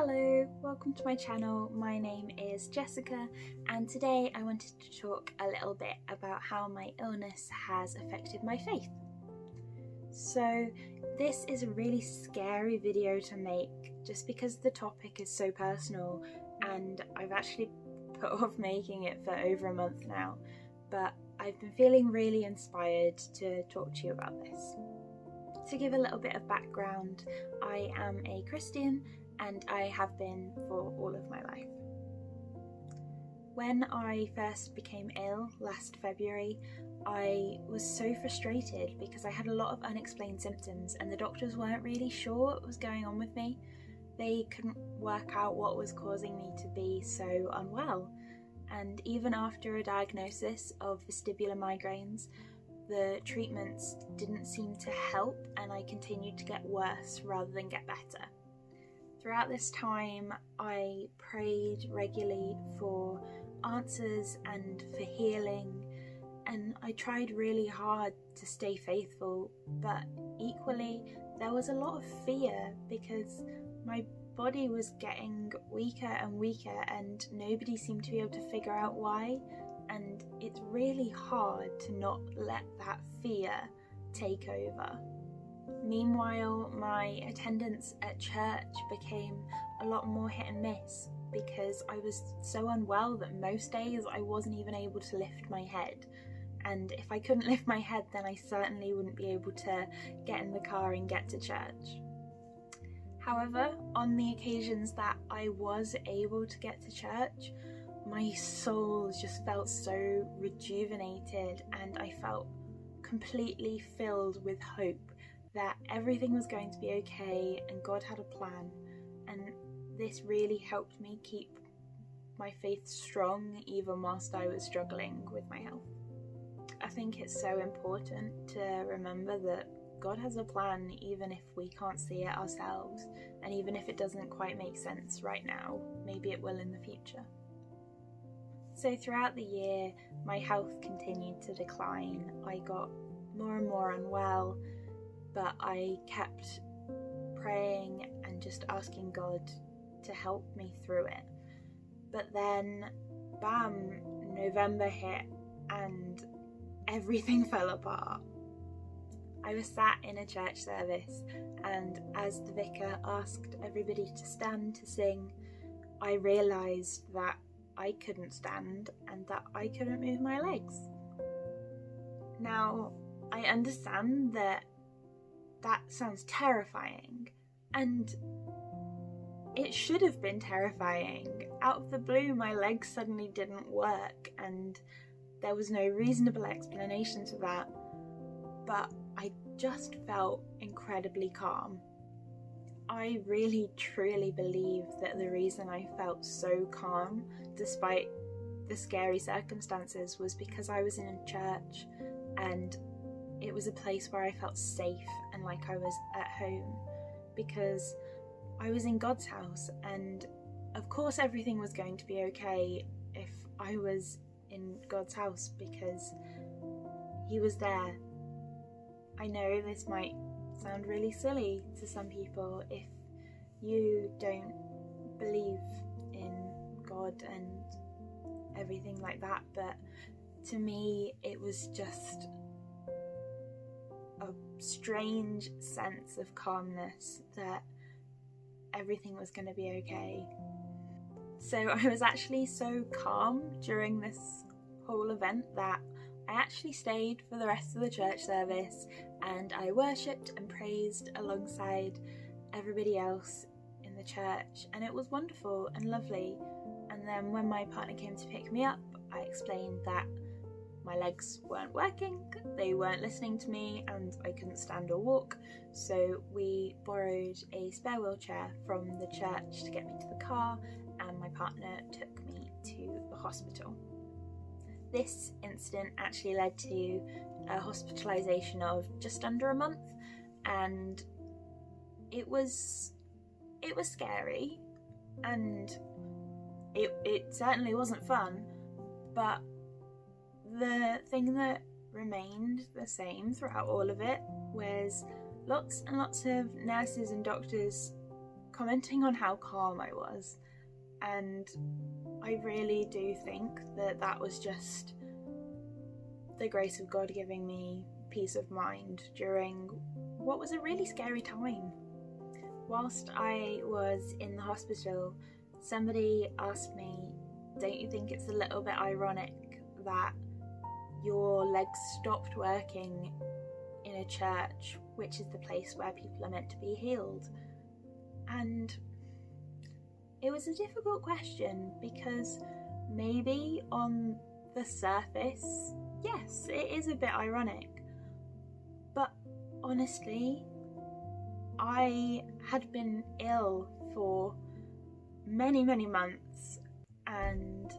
Hello, welcome to my channel. My name is Jessica and today I wanted to talk a little bit about how my illness has affected my faith. So this is a really scary video to make just because the topic is so personal and I've actually put off making it for over a month now, but I've been feeling really inspired to talk to you about this. To give a little bit of background, I am a Christian and I have been for all of my life. When I first became ill last February, I was so frustrated because I had a lot of unexplained symptoms and the doctors weren't really sure what was going on with me. They couldn't work out what was causing me to be so unwell. And even after a diagnosis of vestibular migraines, the treatments didn't seem to help and I continued to get worse rather than get better. Throughout this time, I prayed regularly for answers and for healing, and I tried really hard to stay faithful, but equally there was a lot of fear because my body was getting weaker and weaker and nobody seemed to be able to figure out why, and it's really hard to not let that fear take over. Meanwhile, my attendance at church became a lot more hit and miss because I was so unwell that most days I wasn't even able to lift my head. And if I couldn't lift my head, then I certainly wouldn't be able to get in the car and get to church. However, on the occasions that I was able to get to church, my soul just felt so rejuvenated and I felt completely filled with hope that everything was going to be okay and God had a plan, and this really helped me keep my faith strong even whilst I was struggling with my health. I think it's so important to remember that God has a plan even if we can't see it ourselves, and even if it doesn't quite make sense right now, maybe it will in the future. So throughout the year, my health continued to decline. I got more and more unwell, but I kept praying and just asking God to help me through it. But then, bam, November hit and everything fell apart. I was sat in a church service and as the vicar asked everybody to stand to sing, I realised that I couldn't stand and that I couldn't move my legs. Now, I understand that sounds terrifying, and it should have been terrifying. Out of the blue, my legs suddenly didn't work and there was no reasonable explanation to that, but I just felt incredibly calm. I really truly believe that the reason I felt so calm despite the scary circumstances was because I was in a church and it was a place where I felt safe and like I was at home, because I was in God's house and of course everything was going to be okay if I was in God's house because He was there. I know this might sound really silly to some people if you don't believe in God and everything like that, but to me it was just a strange sense of calmness that everything was going to be okay. So I was actually so calm during this whole event that I actually stayed for the rest of the church service and I worshipped and praised alongside everybody else in the church, and it was wonderful and lovely. And then when my partner came to pick me up, I explained that my legs weren't working, they weren't listening to me, and I couldn't stand or walk, so we borrowed a spare wheelchair from the church to get me to the car, and my partner took me to the hospital. This incident actually led to a hospitalisation of just under a month, and it was scary, and it certainly wasn't fun, but the thing that remained the same throughout all of it was lots and lots of nurses and doctors commenting on how calm I was, and I really do think that that was just the grace of God giving me peace of mind during what was a really scary time. Whilst I was in the hospital, somebody asked me, don't you think it's a little bit ironic that your legs stopped working in a church, which is the place where people are meant to be healed? And it was a difficult question, because maybe on the surface, yes, it is a bit ironic. But honestly, I had been ill for many, many months, and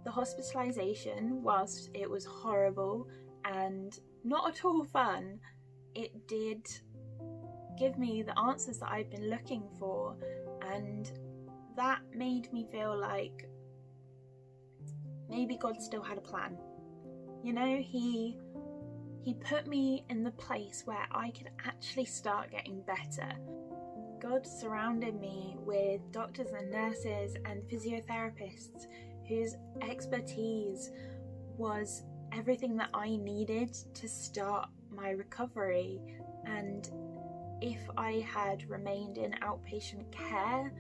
the hospitalisation, whilst it was horrible and not at all fun, it did give me the answers that I'd been looking for, and that made me feel like maybe God still had a plan. You know, he put me in the place where I could actually start getting better. God surrounded me with doctors and nurses and physiotherapists whose expertise was everything that I needed to start my recovery. And if I had remained in outpatient care,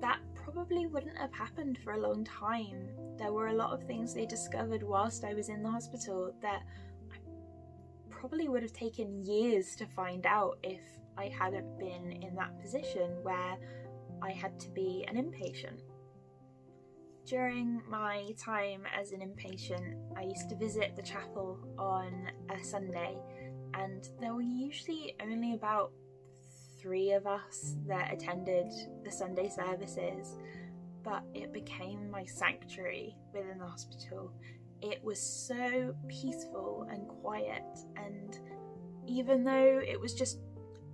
that probably wouldn't have happened for a long time. There were a lot of things they discovered whilst I was in the hospital that I probably would have taken years to find out if I hadn't been in that position where I had to be an inpatient. During my time as an inpatient, I used to visit the chapel on a Sunday, and there were usually only about 3 of us that attended the Sunday services, but it became my sanctuary within the hospital. It was so peaceful and quiet, and even though it was just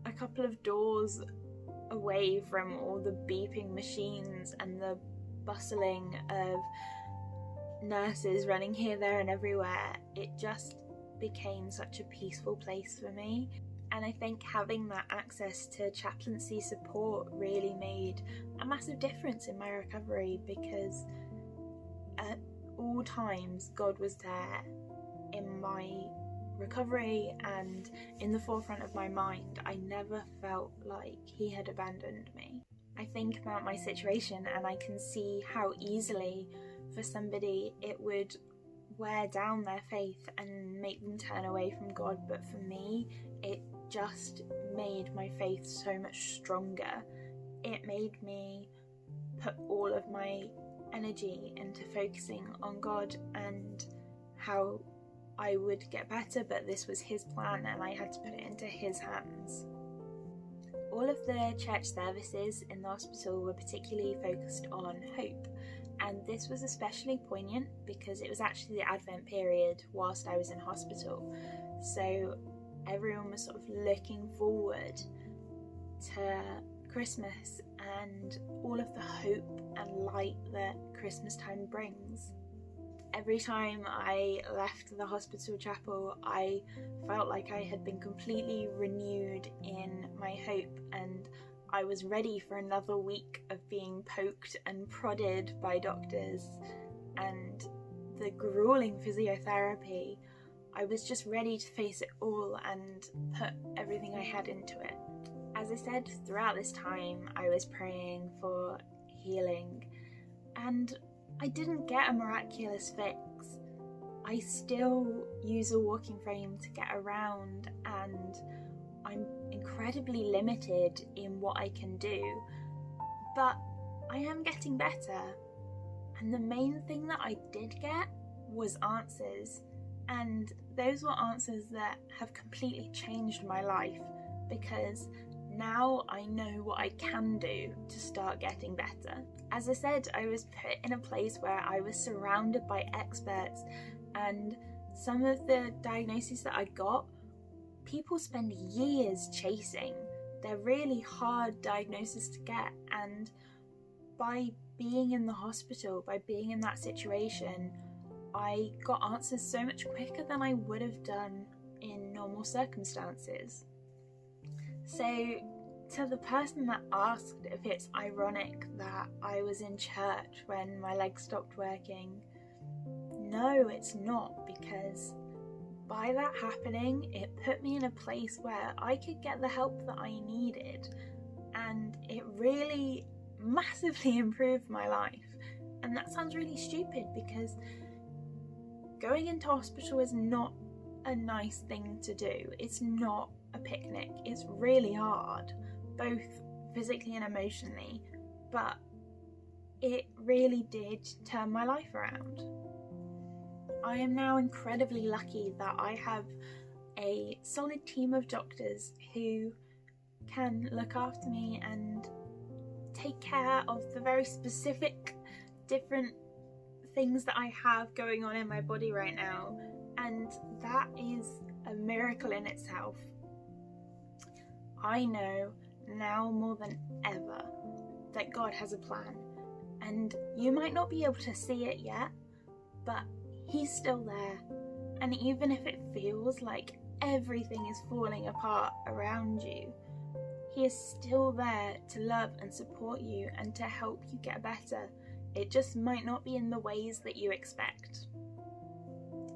a couple of doors away from all the beeping machines and the bustling of nurses running here, there and everywhere, it just became such a peaceful place for me. And I think having that access to chaplaincy support really made a massive difference in my recovery, because at all times God was there in my recovery and in the forefront of my mind. I never felt like he had abandoned me. I think about my situation and I can see how easily for somebody it would wear down their faith and make them turn away from God, but for me it just made my faith so much stronger. It made me put all of my energy into focusing on God and how I would get better, but this was his plan and I had to put it into his hands. All of the church services in the hospital were particularly focused on hope, and this was especially poignant because it was actually the Advent period whilst I was in hospital. So everyone was sort of looking forward to Christmas and all of the hope and light that Christmas time brings. Every time I left the hospital chapel, I felt like I had been completely renewed in my hope, and I was ready for another week of being poked and prodded by doctors and the grueling physiotherapy. I was just ready to face it all and put everything I had into it. As I said, throughout this time I was praying for healing, and I didn't get a miraculous fix. I still use a walking frame to get around, and I'm incredibly limited in what I can do, but I am getting better. And the main thing that I did get was answers, and those were answers that have completely changed my life, because now I know what I can do to start getting better. As I said, I was put in a place where I was surrounded by experts, and some of the diagnoses that I got, people spend years chasing. They're really hard diagnoses to get, and by being in the hospital, by being in that situation, I got answers so much quicker than I would have done in normal circumstances. So to the person that asked if it's ironic that I was in church when my leg stopped working, no, it's not, because by that happening, it put me in a place where I could get the help that I needed, and it really massively improved my life. And that sounds really stupid, because going into hospital is not a nice thing to do. It's not a picnic. It's really hard, both physically and emotionally, but it really did turn my life around. I am now incredibly lucky that I have a solid team of doctors who can look after me and take care of the very specific different things that I have going on in my body right now, and that is a miracle in itself. I know now more than ever that God has a plan, and you might not be able to see it yet, but He's still there. And even if it feels like everything is falling apart around you, He is still there to love and support you and to help you get better. It just might not be in the ways that you expect.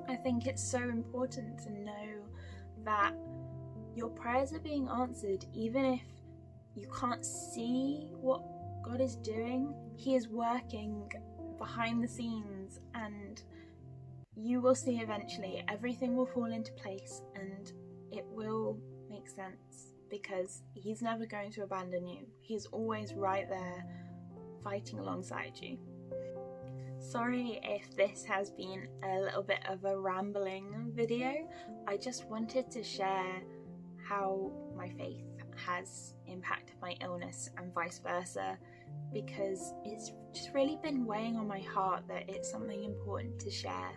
I think it's so important to know that your prayers are being answered, even if you can't see what God is doing. He is working behind the scenes, and you will see eventually everything will fall into place and it will make sense, because He's never going to abandon you. He's always right there fighting alongside you. Sorry if this has been a little bit of a rambling video. I just wanted to share how my faith has impacted my illness and vice versa, because it's just really been weighing on my heart that it's something important to share.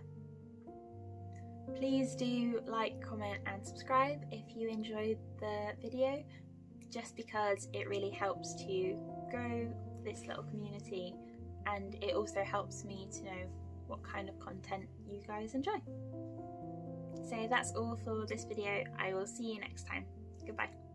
Please do like, comment and subscribe if you enjoyed the video, just because it really helps to grow this little community, and it also helps me to know what kind of content you guys enjoy. So that's all for this video. I will see you next time. Goodbye.